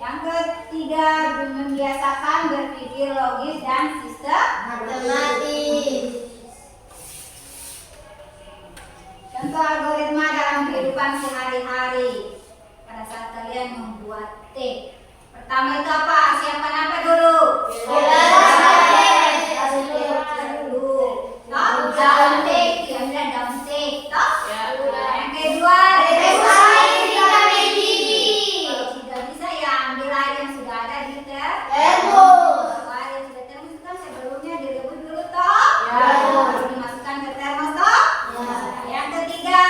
Yang ketiga, membiasakan berpikir logis dan Matematis. contoh algoritma dalam kehidupan sehari-hari. Pada saat kalian membuat teh, pertama itu apa? Siapkan apa dulu? Daun teh, kemudian daun teh. Yang kedua, kalau tidak bisa ya ambil air yang sudah ada di termos. Kalau air yang sudah termos kan sebelumnya direbus dulu toh. Baru dimasukkan ke termos toh. Yang ketiga,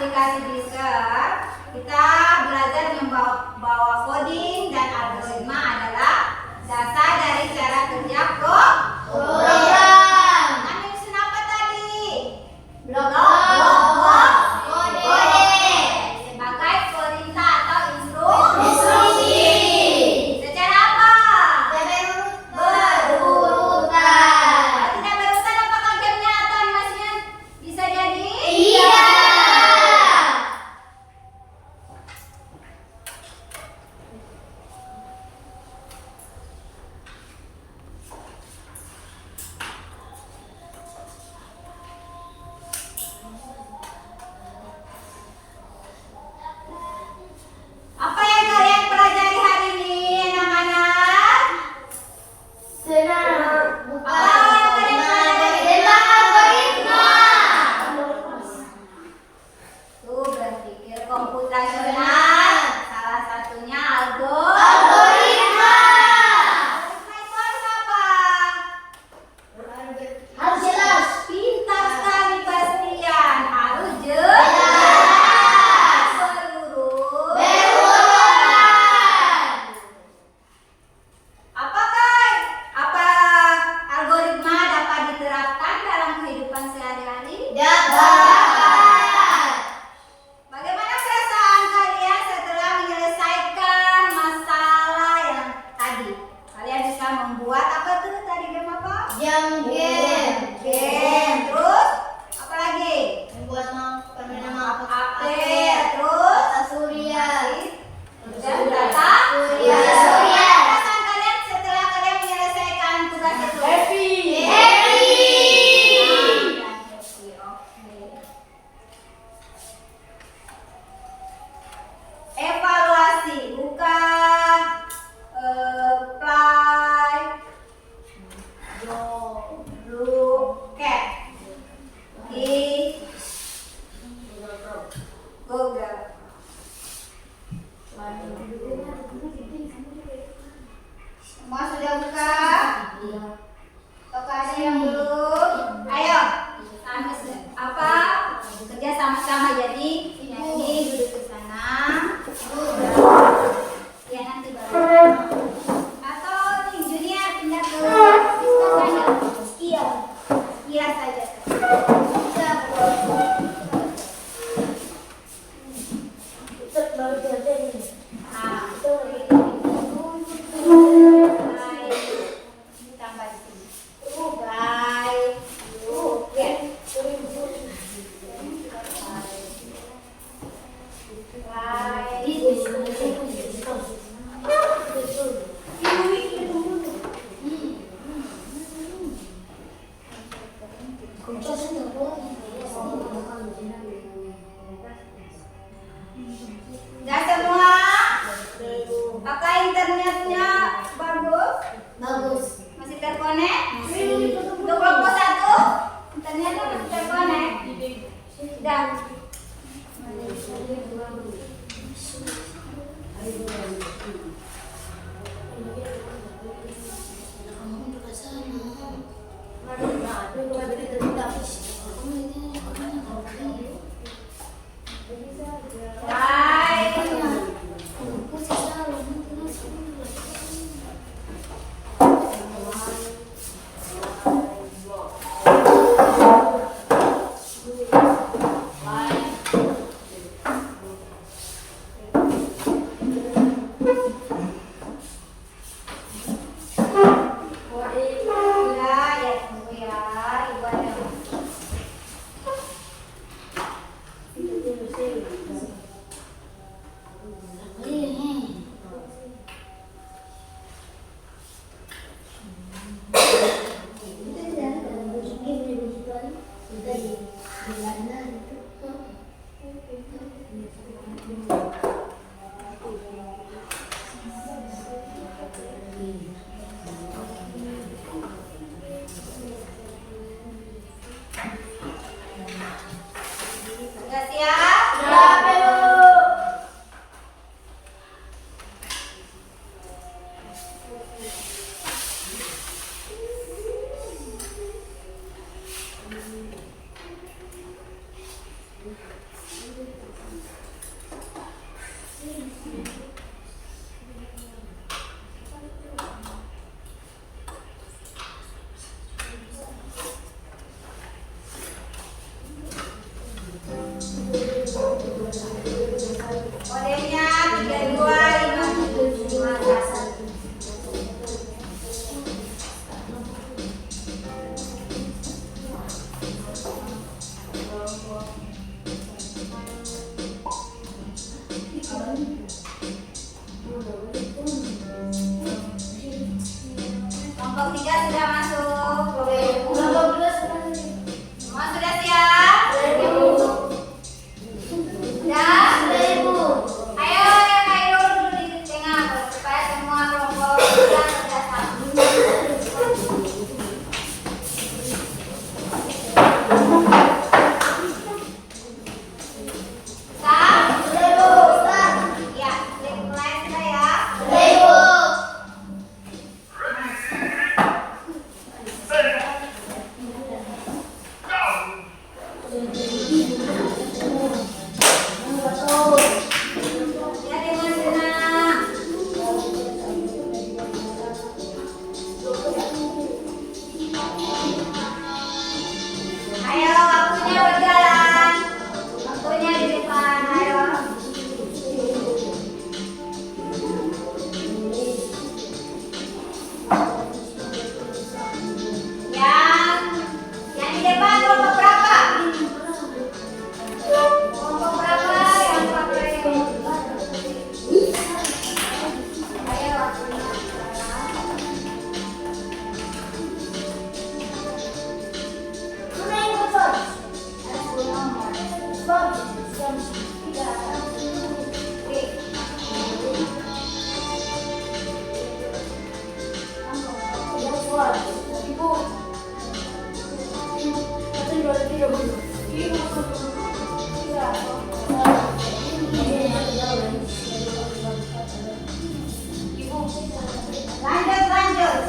aplikasi Discord, kita belajar membawa coding dan algoritma adalah dasar dari cara kerja program. Anda nyusun apa tadi? Blok kode sebagai perintah atau instruksi. Secara apa? Berurutan. Kalau tidak berurutan, apakah gamenya atau animasinya bisa jadi? Iya. Apa yang kalian pelajari hari ini, anak-anak? Apa yang kalian pelajari? Tentang algoritma. Tuh, berpikir komputasional. Salah satunya algoritma. Algoritma itu harus apa? Harus jelas. Pintar sekali Bastian. Harus jelas. Apa algoritma dapat diterapkan dalam kehidupan sehari-hari? Bagaimana perasaan kalian setelah menyelesaikan masalah yang tadi? Kalian bisa membuat apa tuh tadi, game apa? Game. Terus apa lagi? Terus dan data surya. Perasaan kalian setelah kalian menyelesaikan tugas itu? Happy. Oke. Evaluasi bukan play look at di Google. Semua sudah buka? Atau ada yang belum? Ayo, apa? Kerja sama-sama. Jadi ini duduk ke sana. Ya nanti baru. Atau nih Junior pindah ke Discord aja. Iya saja. Nah, tambah di sini. Baik. Oke. Sudah semua? Apakah internetnya bagus? Masih terkonek? Untuk kelompok 1 internetnya masih terkonek? Sudah. Baik. Lanjut,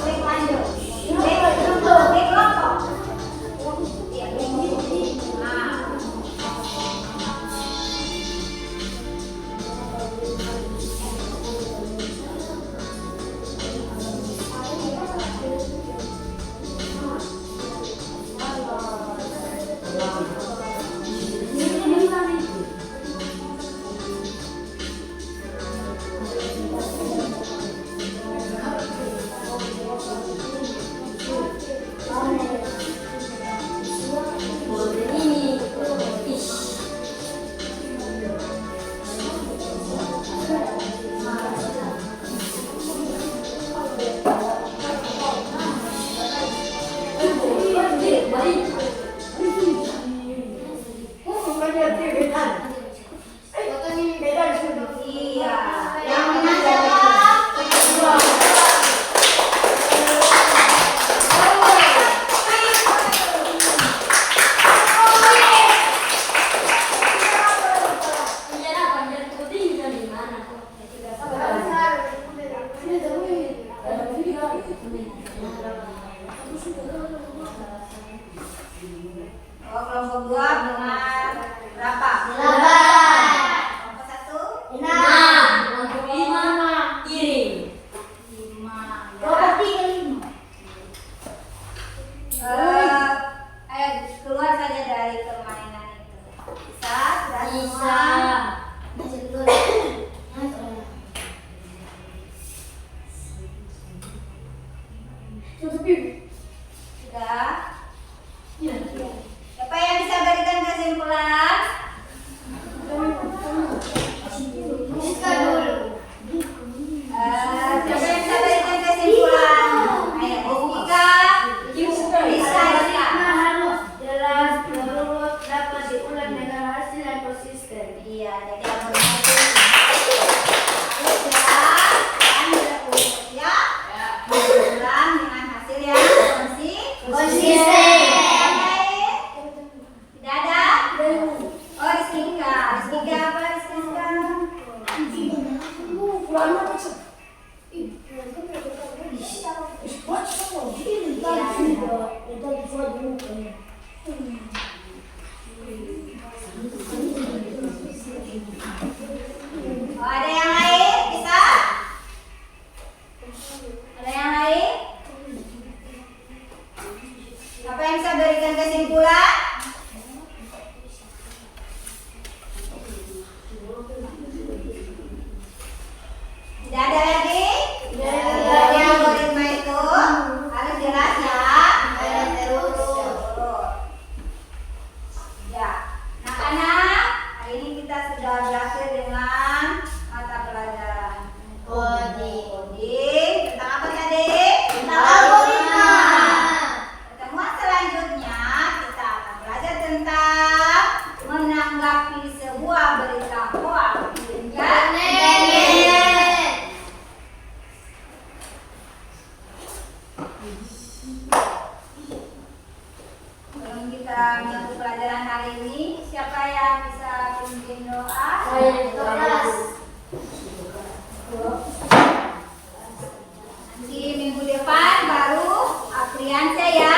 klik lanjut. Klik kelompok. Iya, klik. Nah. Iya. Yang menang siapa? Oh, kelompok 2 dengan berapa? 8. Kelompok 1? 5. Ayo keluar saja dari permainan itu. Bisa? Sudah semua? Sudah? Siapa yang bisa berikan kesimpulan? Siska dulu. Siapa yang bisa berikan kesimpulan? Ayo, Rizka. Rizka. harus jelas, berurut, dapat diulang dengan hasil yang konsisten. Iya, jadi yang bersatu. Ya. Ulang dengan hasil yang Konsisten. Tidak ada? Oh, Rizka. Rizka apa? Rizka. Oh, ada yang lain? Bisa? Ada yang lain? Apa yang bisa berikan kesimpulan? Tidak ada lagi? Jadi algoritma itu harus jelas ya. Terus. Ya, anak-anak, hari ini kita sudah berakhir dengan mata pelajaran coding. Tentang apa tadi? Tentang algoritma. Pertemuan selanjutnya kita akan belajar tentang menanggapi sebuah berita hoax. Ya? Sebelum kita menutup pelajaran hari ini, siapa yang bisa pimpin doa? Nanti minggu depan baru Afriansyah ya.